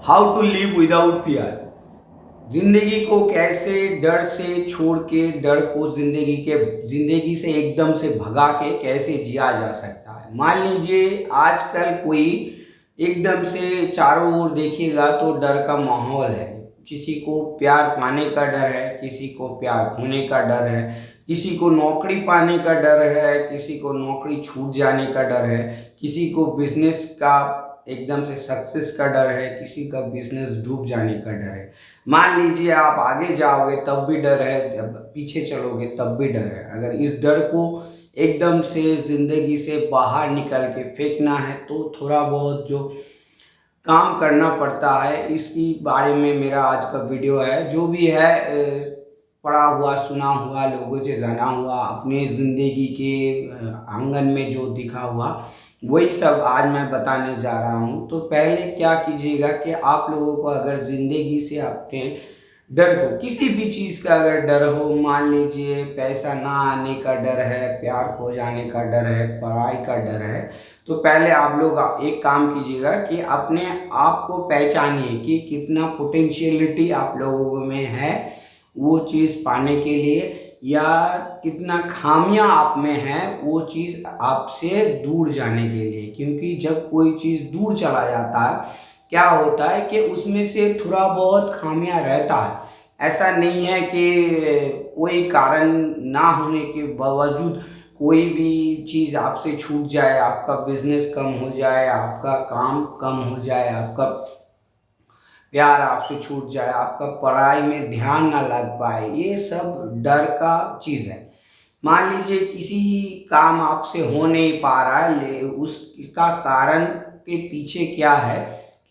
How to live without fear. जिंदगी को कैसे डर से छोड़ के, डर को जिंदगी से एकदम से भगा के कैसे जिया जा सकता है। मान लीजिए आजकल कोई एकदम से चारों ओर देखिएगा तो डर का माहौल है। किसी को प्यार पाने का डर है, किसी को प्यार खोने का डर है, किसी को नौकरी पाने का डर है, किसी को नौकरी छूट जाने का डर है, किसी को बिजनेस का एकदम से सक्सेस का डर है, किसी का बिजनेस डूब जाने का डर है। मान लीजिए आप आगे जाओगे तब भी डर है, पीछे चलोगे तब भी डर है। अगर इस डर को एकदम से जिंदगी से बाहर निकल के फेंकना है तो थोड़ा बहुत जो काम करना पड़ता है, इसकी बारे में मेरा आज का वीडियो है। जो भी है पढ़ा हुआ, सुना हुआ, लोगों से जाना हुआ, अपने ज़िंदगी के आंगन में जो दिखा हुआ, वही सब आज मैं बताने जा रहा हूँ। तो पहले क्या कीजिएगा कि आप लोगों को अगर ज़िंदगी से अपने डर को, किसी भी चीज़ का अगर डर हो, मान लीजिए पैसा ना आने का डर है, प्यार खो जाने का डर है, पढ़ाई का डर है, तो पहले आप लोग एक काम कीजिएगा कि अपने आप को पहचानिए कि कितना पोटेंशियलिटी आप लोगों में है वो चीज़ पाने के लिए, या कितना खामियां आप में है वो चीज़ आपसे दूर जाने के लिए। क्योंकि जब कोई चीज़ दूर चला जाता है, क्या होता है कि उसमें से थोड़ा बहुत खामियां रहता है। ऐसा नहीं है कि कोई कारण ना होने के बावजूद कोई भी चीज़ आपसे छूट जाए, आपका बिजनेस कम हो जाए, आपका काम कम हो जाए, आपका प्यार आपसे छूट जाए, आपका पढ़ाई में ध्यान ना लग पाए, ये सब डर का चीज़ है। मान लीजिए किसी काम आपसे हो नहीं पा रहा है, उसका कारण के पीछे क्या है,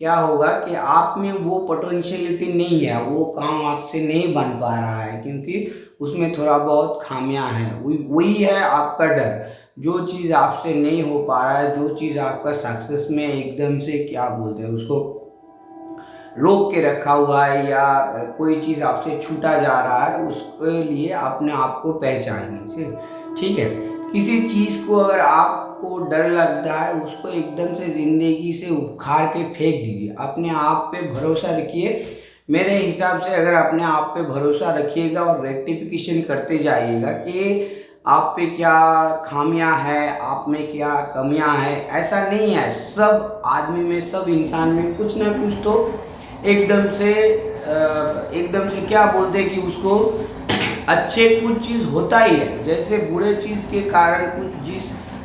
क्या होगा कि आप में वो पोटेंशियलिटी नहीं है, वो काम आपसे नहीं बन पा रहा है क्योंकि उसमें थोड़ा बहुत खामियां हैं। वही है आपका डर। जो चीज़ आपसे नहीं हो पा रहा है, जो चीज़ आपका सक्सेस में एकदम से क्या बोलते हैं उसको रोक के रखा हुआ है, या कोई चीज़ आपसे छूटा जा रहा है, उसके लिए अपने आप को पहचानने से, ठीक है। किसी चीज़ को अगर आपको डर लगता है, उसको एकदम से ज़िंदगी से उखाड़ के फेंक दीजिए। अपने आप पे भरोसा रखिए। मेरे हिसाब से अगर अपने आप पे भरोसा रखिएगा और रेक्टिफिकेशन करते जाइएगा कि आप पे क्या खामियां है, आप में क्या कमियां हैं। ऐसा नहीं है, सब आदमी में, सब इंसान में कुछ ना कुछ तो एकदम से क्या बोलते हैं कि उसको अच्छे कुछ चीज़ होता ही है। जैसे बुरे चीज़ के कारण कुछ चीज़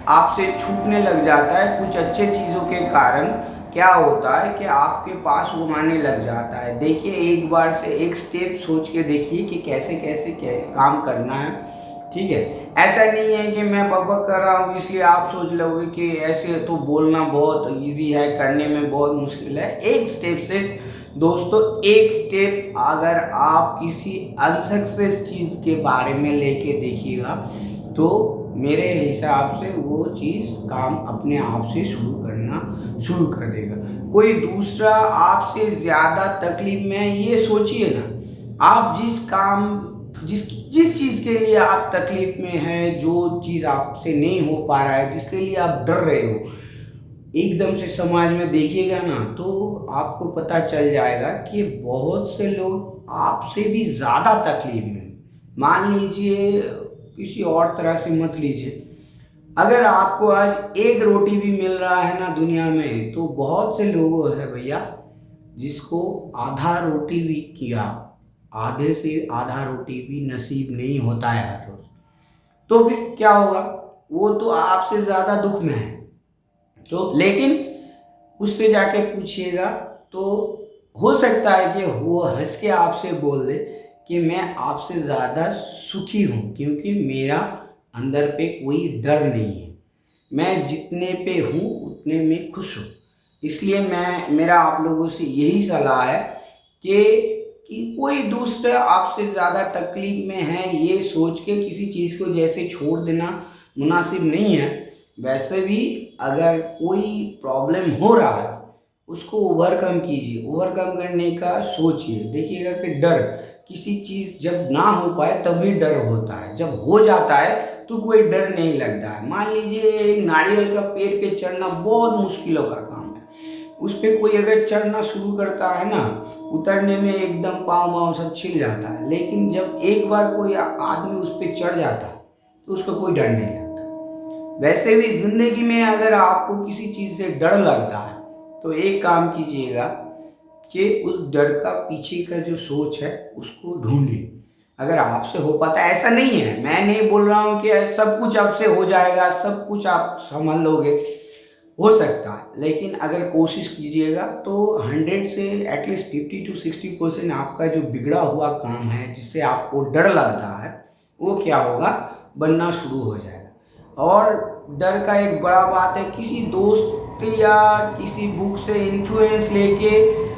आपसे छूटने लग जाता है, कुछ अच्छे चीज़ों के कारण क्या होता है कि आपके पास वो आने लग जाता है। देखिए, एक बार से एक स्टेप सोच के देखिए कि कैसे कैसे काम करना है, ठीक है। ऐसा नहीं है कि मैं बकबक कर रहा हूँ इसलिए आप सोच लोगे कि ऐसे तो बोलना बहुत इजी है, करने में बहुत मुश्किल है। एक स्टेप से दोस्तों, एक स्टेप अगर आप किसी अनसक्सेस चीज़ के बारे में लेके देखिएगा तो मेरे हिसाब से वो चीज़ काम अपने आप से शुरू कर देगा। कोई दूसरा आपसे ज़्यादा तकलीफ में, ये सोचिए ना, आप जिस चीज़ के लिए आप तकलीफ में हैं, जो चीज़ आपसे नहीं हो पा रहा है, जिसके लिए आप डर रहे हो, एकदम से समाज में देखिएगा ना तो आपको पता चल जाएगा कि बहुत से लोग आपसे भी ज़्यादा तकलीफ में। मान लीजिए, किसी और तरह से मत लीजिए, अगर आपको आज एक रोटी भी मिल रहा है ना दुनिया में, तो बहुत से लोग हैं भैया जिसको आधा रोटी भी किया, आधे से आधा रोटी भी नसीब नहीं होता है हर रोज। तो फिर क्या होगा, वो तो आपसे ज़्यादा दुख में है। तो लेकिन उससे जाके पूछिएगा तो हो सकता है कि वो हंस के आपसे बोल दे कि मैं आपसे ज़्यादा सुखी हूँ क्योंकि मेरा अंदर पे कोई डर नहीं है, मैं जितने पे हूँ उतने में खुश हूँ। इसलिए मेरा आप लोगों से यही सलाह है कि कोई दूसरा आपसे ज़्यादा तकलीफ में है, ये सोच के किसी चीज़ को जैसे छोड़ देना मुनासिब नहीं है। वैसे भी अगर कोई प्रॉब्लम हो रहा है उसको ओवरकम कीजिए, ओवरकम करने का सोचिए। देखिएगा कि डर, किसी चीज़ जब ना हो पाए तभी डर होता है, जब हो जाता है तो कोई डर नहीं लगता है। मान लीजिए नारियल का पेड़ पे चढ़ना बहुत मुश्किलों का काम है, उस पर कोई अगर चढ़ना शुरू करता है ना, उतरने में एकदम पाँव वाँव सब छिल जाता है। लेकिन जब एक बार कोई आदमी उस पर चढ़ जाता है तो उसको कोई डर नहीं लगता। वैसे भी जिंदगी में अगर आपको किसी चीज़ से डर लगता है तो एक काम कीजिएगा कि उस डर का पीछे का जो सोच है उसको ढूंढिए। अगर आपसे हो पाता है, ऐसा नहीं है, मैं नहीं बोल रहा हूँ कि सब कुछ आपसे हो जाएगा, सब कुछ आप संभाल लोगे, हो सकता है, लेकिन अगर कोशिश कीजिएगा तो 100 से एटलीस्ट 50 to 60% आपका जो बिगड़ा हुआ काम है जिससे आपको डर लगता है वो क्या होगा, बनना शुरू हो जाएगा। और डर का एक बड़ा बात है, किसी दोस्त या किसी बुक से इन्फ्लुएंस लेके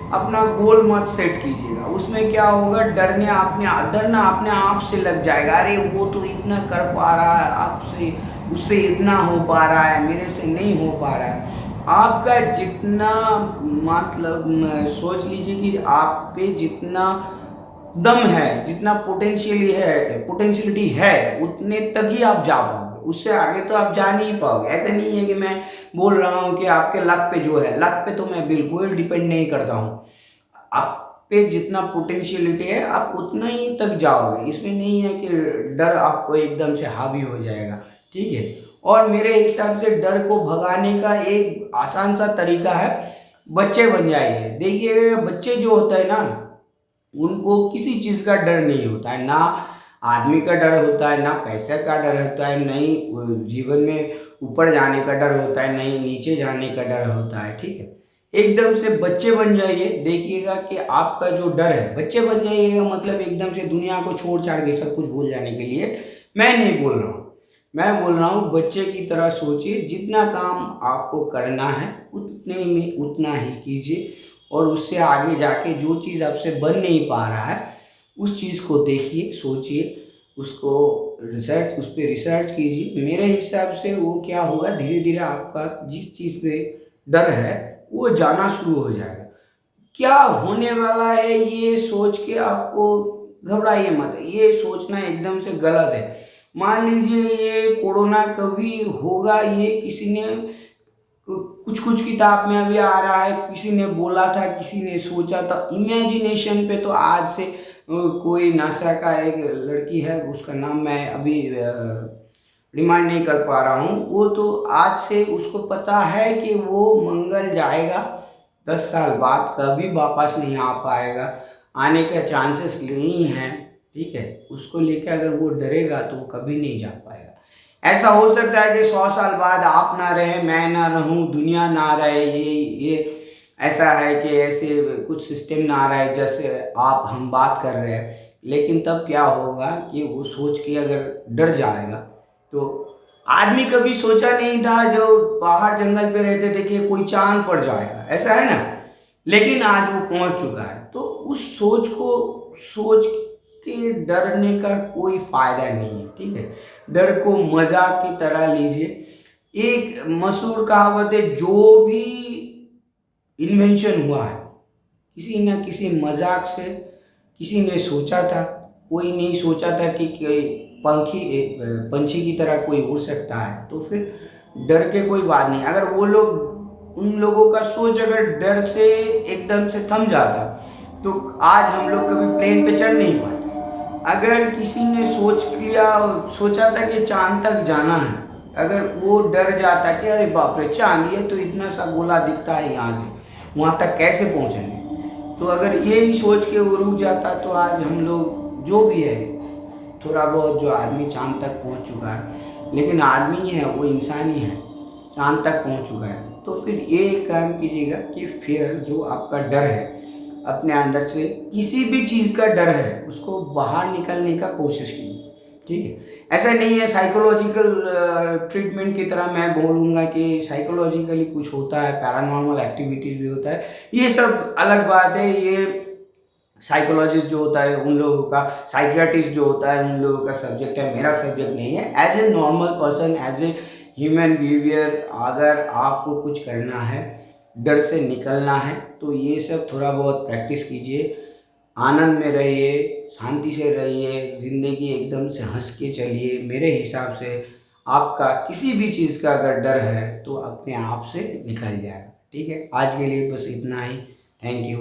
अपना गोल मत सेट कीजिएगा। उसमें क्या होगा, डरना अपने आप से लग जाएगा। अरे वो तो इतना कर पा रहा है, आपसे उससे इतना हो पा रहा है, मेरे से नहीं हो पा रहा है। आपका जितना मतलब सोच लीजिए कि आप पे जितना दम है, जितना पोटेंशियलिटी है उतने तक ही आप जा पाओगे, उससे आगे तो आप जा नहीं पाओगे। ऐसा नहीं है कि मैं बोल रहा हूँ कि आपके लक पे जो है, लक पे तो मैं बिल्कुल डिपेंड नहीं करता हूँ। आप पे जितना पोटेंशियलिटी है आप उतना ही तक जाओगे, इसमें नहीं है कि डर आपको एकदम से हावी हो जाएगा, ठीक है। और मेरे हिसाब से डर को भगाने का एक आसान सा तरीका है, बच्चे बन जाइए। देखिए बच्चे जो होता है ना, उनको किसी चीज़ का डर नहीं होता है, ना आदमी का डर होता है, ना पैसे का डर होता है, नहीं जीवन में ऊपर जाने का डर होता है, नहीं नीचे जाने का डर होता है, ठीक है। एकदम से बच्चे बन जाइए, देखिएगा कि आपका जो डर है, बच्चे बन जाइएगा मतलब एकदम से दुनिया को छोड़ छाड़ के सब कुछ भूल जाने के लिए मैं नहीं बोल रहा हूँ। मैं बोल रहा हूँ बच्चे की तरह सोचिए, जितना काम आपको करना है उतने में उतना ही कीजिए, और उससे आगे जाके जो चीज़ आपसे बन नहीं पा रहा है उस चीज़ को देखिए, सोचिए, उसको उस पर रिसर्च कीजिए। मेरे हिसाब से वो क्या होगा, धीरे धीरे आपका जिस चीज़ पे डर है वो जाना शुरू हो जाएगा। क्या होने वाला है ये सोच के आपको घबराइए मत, ये सोचना एकदम से गलत है। मान लीजिए ये कोरोना कभी होगा, ये किसी ने कुछ कुछ किताब में अभी आ रहा है, किसी ने बोला था, किसी ने सोचा था, इमेजिनेशन पे तो आज से कोई नासा का एक लड़की है, उसका नाम मैं अभी रिमाइंड नहीं कर पा रहा हूँ, वो तो आज से उसको पता है कि वो मंगल जाएगा, 10 साल बाद कभी वापस नहीं आ पाएगा, आने का चांसेस नहीं है, ठीक है। उसको लेकर अगर वो डरेगा तो वो कभी नहीं जा पाएगा। ऐसा हो सकता है कि 100 साल बाद आप ना रहे, मैं ना रहूं, दुनिया ना रहे, ये ऐसा है कि ऐसे कुछ सिस्टम ना रहे जैसे आप हम बात कर रहे हैं। लेकिन तब क्या होगा कि वो सोच के अगर डर जाएगा, तो आदमी कभी सोचा नहीं था जो बाहर जंगल पे रहते थे कि कोई चांद पर जाएगा, ऐसा है ना, लेकिन आज वो पहुंच चुका है। तो उस सोच के डरने का कोई फायदा नहीं है, ठीक है। डर को मजाक की तरह लीजिए। एक मशहूर कहावत है, जो भी इन्वेंशन हुआ है किसी न किसी मजाक से किसी ने सोचा था। कोई नहीं सोचा था कि पंछी की तरह कोई उड़ सकता है, तो फिर डर के कोई बात नहीं। अगर वो लोग, उन लोगों का सोच अगर डर से एकदम से थम जाता तो आज हम लोग कभी प्लेन पे चढ़ नहीं पाते। अगर किसी ने सोचा था कि चांद तक जाना है, अगर वो डर जाता कि अरे बाप रे चांद, ये तो इतना सा गोला दिखता है, यहाँ से वहाँ तक कैसे पहुँचेंगे, तो अगर यही सोच के वो रुक जाता तो आज हम लोग जो भी है, थोड़ा बहुत जो आदमी चांद तक पहुँच चुका है, लेकिन आदमी है वो इंसान ही है, चांद तक पहुँच चुका है। तो फिर ये काम कीजिएगा कि फियर, जो आपका डर है, अपने अंदर से किसी भी चीज़ का डर है उसको बाहर निकलने का कोशिश कीजिए, ठीक है। ऐसा नहीं है साइकोलॉजिकल ट्रीटमेंट की तरह मैं बोलूँगा कि साइकोलॉजिकली कुछ होता है, पैरानॉर्मल एक्टिविटीज़ भी होता है, ये सब अलग बात है। ये साइकोलॉजिस्ट जो होता है उन लोगों का, साइकियाट्रिस्ट जो होता है उन लोगों का सब्जेक्ट है, मेरा सब्जेक्ट नहीं है। As a normal person, as a human behaviour, अगर आपको कुछ करना है, डर से निकलना है, तो ये सब थोड़ा बहुत प्रैक्टिस कीजिए। आनंद में रहिए, शांति से रहिए, ज़िंदगी एकदम से हंस के चलिए। मेरे हिसाब से आपका किसी भी चीज़ का अगर डर है तो अपने आप से निकल जाएगा। ठीक है, आज के लिए बस इतना ही। Thank you.